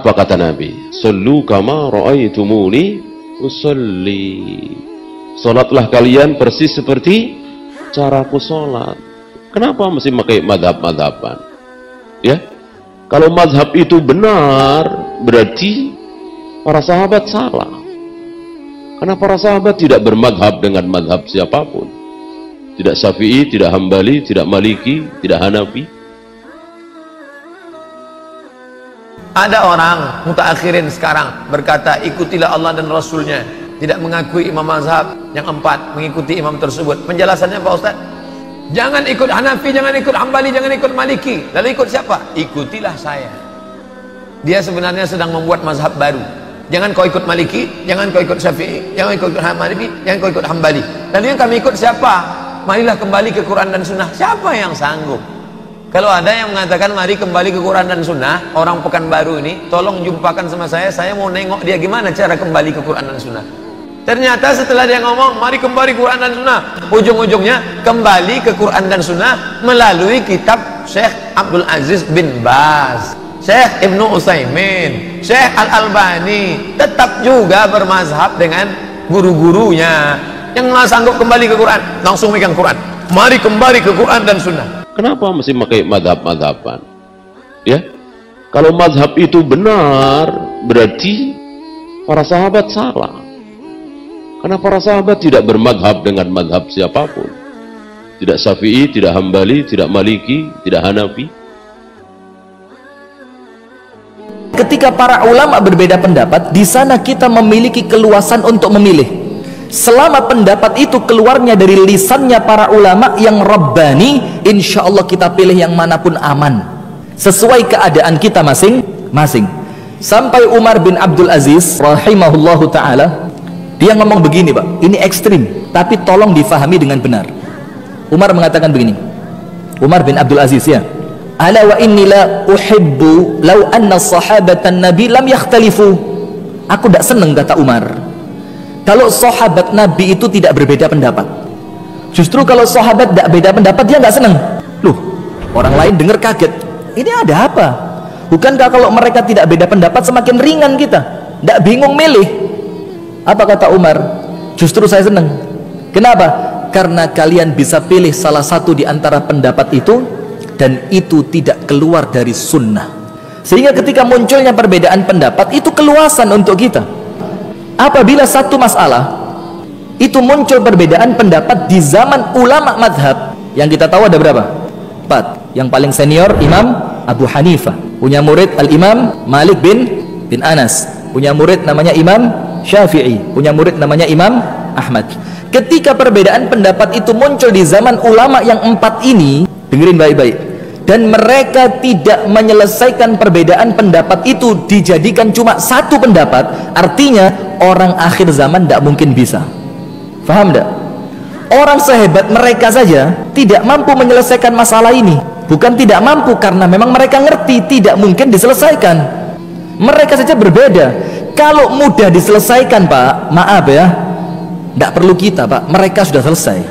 Apa kata Nabi? Sallu kama ra'aitumuni usolli. Salatlah kalian persis seperti caraku salat. Kenapa mesti pakai madhab-madhaban? Ya, kalau madhab itu benar, berarti para sahabat salah. Karena para sahabat tidak bermadhab dengan madhab siapapun. Tidak Syafi'i, tidak Hambali, tidak Maliki, tidak Hanafi. Ada orang mutaakhirin sekarang berkata ikutilah Allah dan Rasulnya, tidak mengakui imam mazhab yang empat, mengikuti imam tersebut. Penjelasannya Pak Ustaz, jangan ikut Hanafi, jangan ikut Hambali, jangan ikut Maliki. Lalu ikut siapa? Ikutilah saya. Dia sebenarnya sedang membuat mazhab baru. Jangan kau ikut Maliki, jangan kau ikut Syafi'i, jangan kau ikut Hanafi, jangan kau ikut Hambali. Lalu yang kami ikut siapa? Marilah kembali ke Quran dan Sunnah. Siapa yang sanggup? Kalau ada yang mengatakan mari kembali ke Quran dan Sunnah, orang Pekanbaru ini, tolong jumpakan sama saya mau nengok dia gimana cara kembali ke Quran dan Sunnah. Ternyata setelah dia ngomong mari kembali ke Quran dan Sunnah, ujung-ujungnya kembali ke Quran dan Sunnah melalui kitab Syekh Abdul Aziz bin Baz, Syekh Ibnu Utsaimin, Syekh Al-Albani, tetap juga bermazhab dengan guru-gurunya. Yang nggak sanggup kembali ke Quran, langsung megang Quran. Mari kembali ke Quran dan Sunnah. Kenapa mesti pakai madhab-madhaban? Ya, kalau madhab itu benar, berarti para sahabat salah. Karena para sahabat tidak bermadhab dengan madhab siapapun. Tidak Syafi'i, tidak Hambali, tidak Maliki, tidak Hanafi. Ketika para ulama berbeda pendapat, di sana kita memiliki keluasan untuk memilih. Selama pendapat itu keluarnya dari lisannya para ulama yang Rabbani, insya Allah kita pilih yang manapun aman, sesuai keadaan kita masing-masing. Sampai Umar bin Abdul Aziz rahimahullahu ta'ala, dia ngomong begini Pak, ini ekstrim, tapi tolong difahami dengan benar. Umar mengatakan begini, Umar bin Abdul Aziz ya, ala wa inni la uhibbu law anna sahabatan nabi lam yakhtalifu. Aku tidak senang, kata Umar, kalau sahabat Nabi itu tidak berbeda pendapat. Justru kalau sahabat tidak beda pendapat, dia nggak senang. Loh, orang lain dengar kaget, ini ada apa? Bukankah kalau mereka tidak beda pendapat semakin ringan kita, tidak bingung milih? Apa kata Umar? Justru saya senang. Kenapa? Karena kalian bisa pilih salah satu di antara pendapat itu, dan itu tidak keluar dari sunnah. Sehingga ketika munculnya perbedaan pendapat, itu keluasan untuk kita. Apabila satu masalah itu muncul perbedaan pendapat di zaman ulama madhab, yang kita tahu ada berapa? 4. Yang paling senior Imam Abu Hanifah, punya murid Al-Imam Malik bin Anas, punya murid namanya Imam Syafi'i, punya murid namanya Imam Ahmad. Ketika perbedaan pendapat itu muncul di zaman ulama yang 4 ini, dengerin baik-baik, dan mereka tidak menyelesaikan perbedaan pendapat itu dijadikan cuma satu pendapat, artinya orang akhir zaman tidak mungkin bisa. Faham tidak? Orang sehebat mereka saja tidak mampu menyelesaikan masalah ini. Bukan tidak mampu, karena memang mereka ngerti tidak mungkin diselesaikan. Mereka saja berbeda. Kalau mudah diselesaikan Pak, maaf ya, tidak perlu kita Pak, mereka sudah selesai.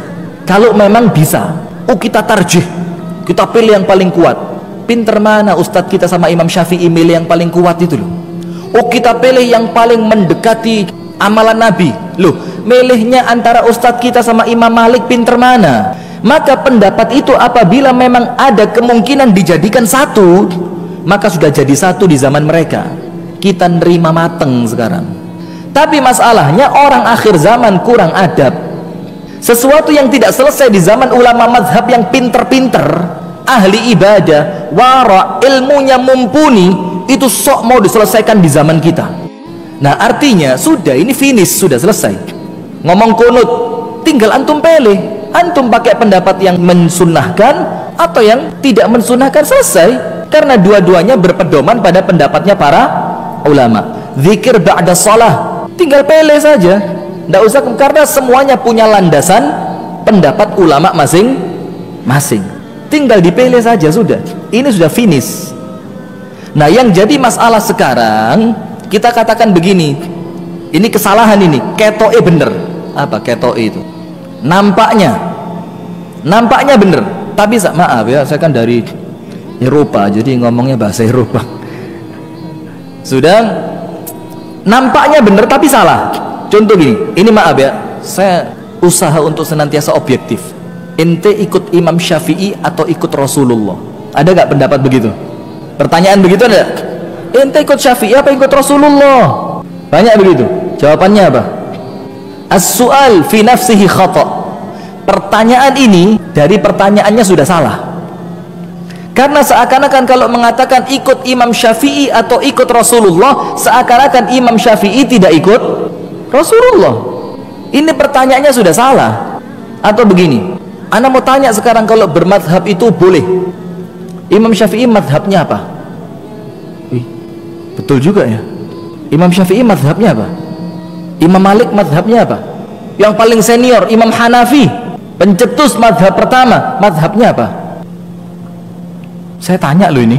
Kalau memang bisa, kita tarjih, kita pilih yang paling kuat. Pinter mana Ustadz kita sama Imam Syafi'i milih yang paling kuat itu loh. Kita pilih yang paling mendekati amalan Nabi. Loh, milihnya antara Ustadz kita sama Imam Malik, pinter mana? Maka pendapat itu apabila memang ada kemungkinan dijadikan satu, maka sudah jadi satu di zaman mereka. Kita nerima mateng sekarang. Tapi masalahnya orang akhir zaman kurang adab. Sesuatu yang tidak selesai di zaman ulama madhab yang pinter-pinter, ahli ibadah, wara, ilmunya mumpuni, itu sok mau diselesaikan di zaman kita. Nah artinya sudah, ini finish, sudah selesai. Ngomong kunut, tinggal antum pilih, antum pakai pendapat yang mensunnahkan atau yang tidak mensunnahkan, selesai. Karena dua-duanya berpedoman pada pendapatnya para ulama. Zikir ba'da shalah, tinggal pilih saja, tidak usah, karena semuanya punya landasan pendapat ulama masing-masing. Tinggal dipilih saja, sudah. Ini sudah finish. Nah yang jadi masalah sekarang, kita katakan begini, ini kesalahan ini, ketoe bener. Apa ketoe itu? Nampaknya bener, tapi maaf ya, saya kan dari Eropa, jadi ngomongnya bahasa Eropa. Sudah nampaknya benar tapi salah. Contoh gini, ini maaf ya, saya usaha untuk senantiasa objektif. Ente ikut Imam Syafi'i atau ikut Rasulullah? Ada gak pendapat begitu? Pertanyaan begitu ada? Ente ikut Syafi'i apa ikut Rasulullah? Banyak begitu. Jawabannya apa? As-su'al fi nafsihi khata'. Pertanyaan ini dari pertanyaannya sudah salah. Karena seakan-akan kalau mengatakan ikut Imam Syafi'i atau ikut Rasulullah, seakan-akan Imam Syafi'i tidak ikut Rasulullah. Ini pertanyaannya sudah salah. Atau begini, ana mau tanya sekarang, kalau bermadhab itu boleh. Imam Syafi'i madhabnya apa? Betul juga ya. Imam Syafi'i madhabnya apa? Imam Malik madhabnya apa? Yang paling senior Imam Hanafi, pencetus madhab pertama, madhabnya apa? Saya tanya loh ini.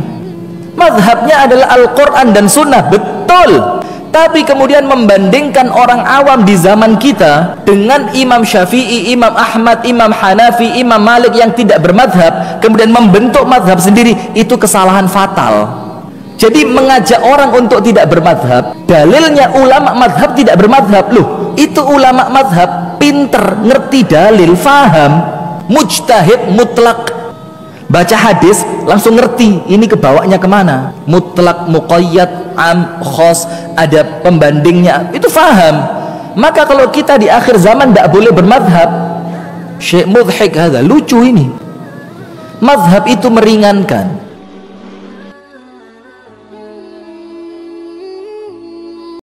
Madhabnya adalah Al-Quran dan Sunnah, betul. Tapi kemudian membandingkan orang awam di zaman kita dengan Imam Syafi'i, Imam Ahmad, Imam Hanafi, Imam Malik yang tidak bermadhab, kemudian membentuk madhab sendiri, itu kesalahan fatal. Jadi mengajak orang untuk tidak bermadhab, dalilnya ulama madhab tidak bermadhab. Loh, itu ulama madhab pinter, ngerti dalil, faham, mujtahid mutlak, baca hadis langsung ngerti ini kebawanya kemana, mutlak, muqayyad, am, khos, ada pembandingnya, itu faham. Maka kalau kita di akhir zaman tidak boleh bermadhab, syekh mudhik hadza, lucu ini. Madhab itu meringankan.